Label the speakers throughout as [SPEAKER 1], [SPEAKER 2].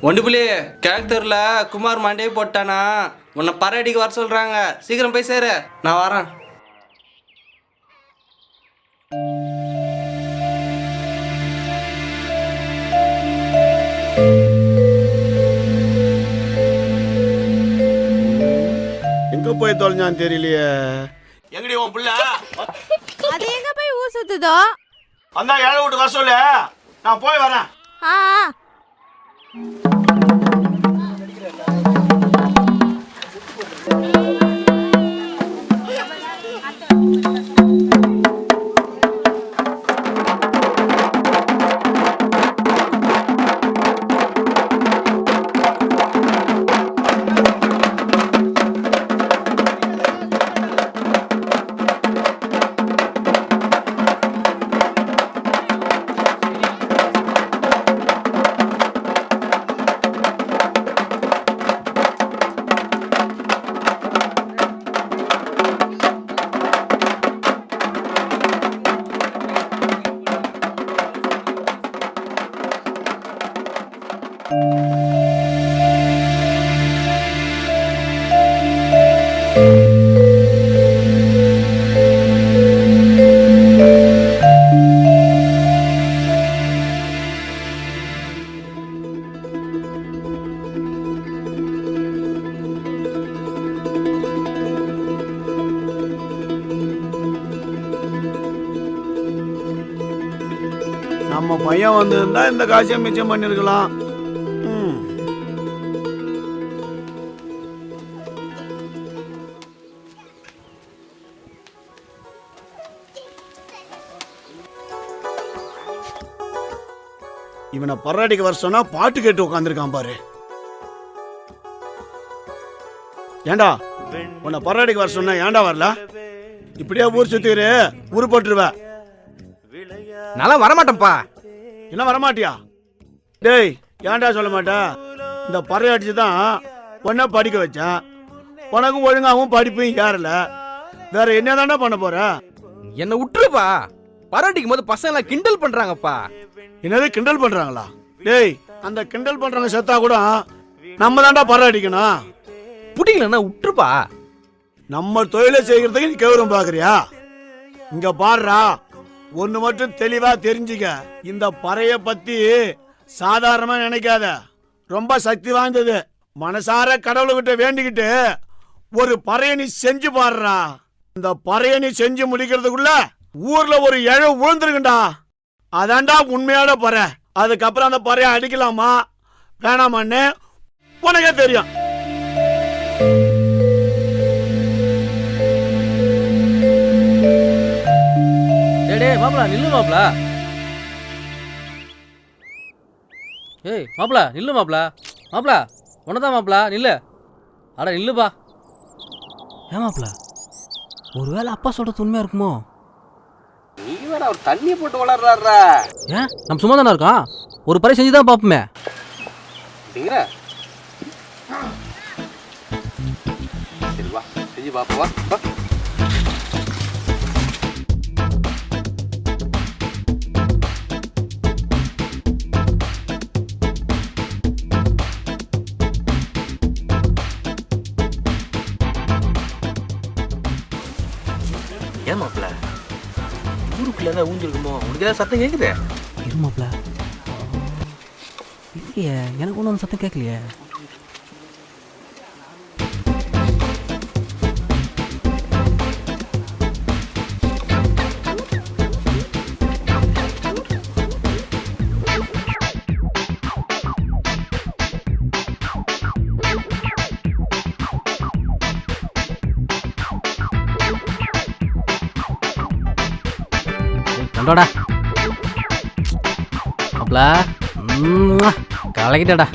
[SPEAKER 1] ஒன்று புள்ளி கேரக்டர்ல குமார் மாண்டே போட்டானா உன்னை பரடிக்கு வர சொல்றாங்க. சீக்கிரம் போய் சேரு, நான் வரேன்.
[SPEAKER 2] எங்க போய் தொலைஞ்சான்னு தெரியலையே. எங்கடி உன் பிள்ளை?
[SPEAKER 3] அது எங்க போய் ஊர் சுத்துதோ?
[SPEAKER 2] வந்தா ஏழை வீட்டு வர சொல்லு, நான் போய் வரேன்.
[SPEAKER 3] ஆ
[SPEAKER 2] நம்ம பையன் வந்திருந்தா இந்த காசை மிச்சம் பண்ணிருக்கலாம். இவனை பராடிக்கு வர சொன்னா பாட்டு கேட்டு உட்காந்துருக்கான் பாரு. ஏண்டா உன்னை பராடிக்கு வர சொன்னா ஏண்டா வரல? இப்படியே ஊர் சுத்திரு, ஊரு போட்டுருவ.
[SPEAKER 4] நல்லா வரமாட்டேன்ப்பா.
[SPEAKER 2] என்ன வரமாட்டியா? டேய் ஏன்டா சொல்ல மாட்டா? இந்த பறைய அடிச்சு தான் உன்ன படிக்க வச்சேன். உனக்கும் ஒழுங்காகவும் படிப்பும் ஏறல. வேற என்னதான்டா பண்ண போற?
[SPEAKER 4] என்ன விட்டுருப்பா. பரவாட்டிக்கும் போது பசங்க எல்லாம் கிண்டல் பண்றாங்கப்பா.
[SPEAKER 2] என்னது கிண்டல் பண்றாங்களா? டேய் அந்த கிண்டல் பண்றவங்க செத்தா கூட நம்ம தான்டா பறை அடிக்கணும்.
[SPEAKER 4] புடிக்கலன்னா விட்டுருப்பா.
[SPEAKER 2] நம்ம தொழிலை செய்யறதுக்கு நீ கௌரவம் பாக்குறியா? இங்க பாடுறா, ஒண்ணு மட்டும் தெளிவா தெரிஞ்சுக்க. இந்த பறைய பத்தி சாதாரணமா நினைக்காத. ரொம்ப சக்தி வாய்ந்தது. மனசார கடவுள்கிட்ட வேண்டிக்கிட்டு ஒரு பறைய நீ செஞ்சு பாடுறா. இந்த பறைய நீ செஞ்சு முடிக்கிறதுக்குள்ள ஊர்ல ஒரு இழ விழுந்துருக்குண்டா. அதான்டா உண்மையான பறை. அதுக்கப்புறம் அந்த பறைய அடிக்கலாமா வேணாமான்னு உனக்கே தெரியும்.
[SPEAKER 5] மாப்ள நில்லு மாப்ள. ஏய் மாப்ள நில்லு மாப்ள. மாப்ள உனதான் மாப்ள, நில்லு. அட நில்லுப்பா. ஏன் மாப்ள, ஒருவேளை அப்பா சொல்றது உண்மையா இருக்குமோ?
[SPEAKER 4] நீ வேற அவர் தண்ணி போட்டு வளர்றாரா?
[SPEAKER 5] ஏன் நம்ம சும்மா தானே இருக்கோம், ஒரு பறை செஞ்சுதான் பாப்போமே.
[SPEAKER 4] சரி வா செஞ்சு பாப்போம். வா. ஏன் மாப்ள ஊருக்குள்ள ஏதாவது ஊஞ்சிருக்குமோ? உனக்கு ஏதாவது சத்தம் கேக்குது?
[SPEAKER 5] இரு மாப்ள. இல்லையே, எனக்கு ஒன்றும் அந்த சத்தம் கேட்கலையே. கண்டோடா மாப்ள, கலக்கிட்டடா.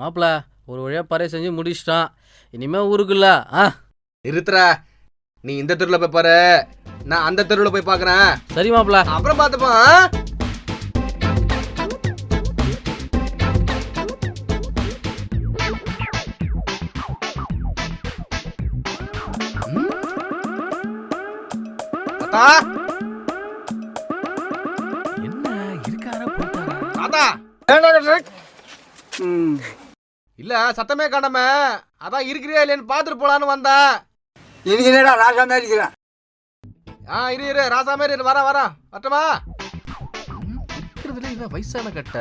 [SPEAKER 5] மாப்பிள ஒரு வழியாக பறைய செஞ்சு முடிச்சிட்டான். இனிமே ஊருக்குல்ல
[SPEAKER 4] நிறுத்துறா. நீ இந்த தெருவில் போய் பாரு, நான் அந்த தெருவில் போய் பார்க்குறேன்.
[SPEAKER 5] சரி மாப்பிள.
[SPEAKER 4] அப்புறம் பார்த்துப்போம். என்ன இருக்காரா போட்டாரா? தாத்தா இல்ல சத்தமே காணாம, அதான் இருக்கிறியா இல்லையான்னு பாத்துட்டு போலான்னு வந்தா.
[SPEAKER 6] எனக்கு என்னடா ராஜா மாதிரி இருக்கிறேன்.
[SPEAKER 4] இரு ராசா மாதிரி வர வரட்டுமா? இருக்கிறதுல இவன் வயசான கட்ட,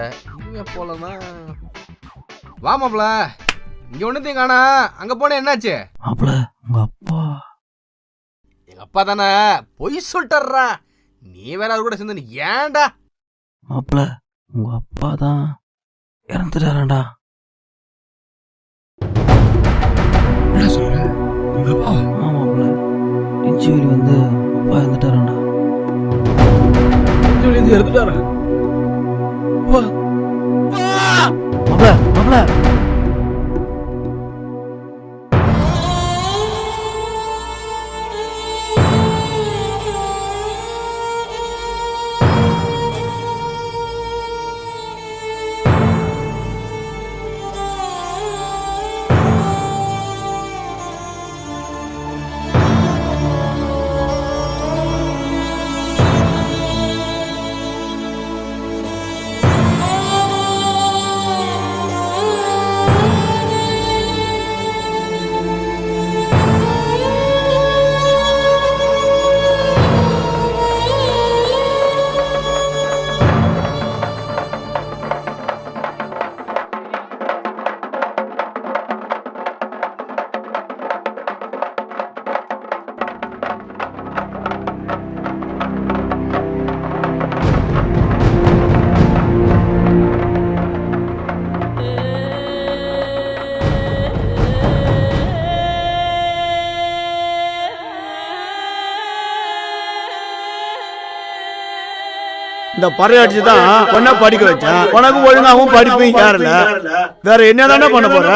[SPEAKER 4] இவன் போலனா வா மாப்ள. இங்க ஒண்ணுத்தையும் காணா, அங்க போன என்னாச்சு?
[SPEAKER 5] மாப்பிள உங்க அப்பா.
[SPEAKER 4] எங்க அப்பா தானே, பொய் சொல்லிட்டா. நீ வேற அவர் கூட சேர்ந்து ஏன்டா?
[SPEAKER 5] மாப்பிள உங்க அப்பா தான் இறந்துட்டாரண்டா.
[SPEAKER 2] என்ன சொல்ற? உங்க அப்பா?
[SPEAKER 5] ஆமாப்ல, இன்ஜுரி வந்து அப்பா இறந்துட்டாரண்டா.
[SPEAKER 2] எடுத்துட்டாரா?
[SPEAKER 5] மாப்பிள மாப்பிள
[SPEAKER 2] இந்த பறையாட்சி தான் பொண்ணை படிக்க வச்சேன். உனக்கு ஒழுங்காவும் படிப்பையும் யாருல வேற என்னதானே பண்ண போற?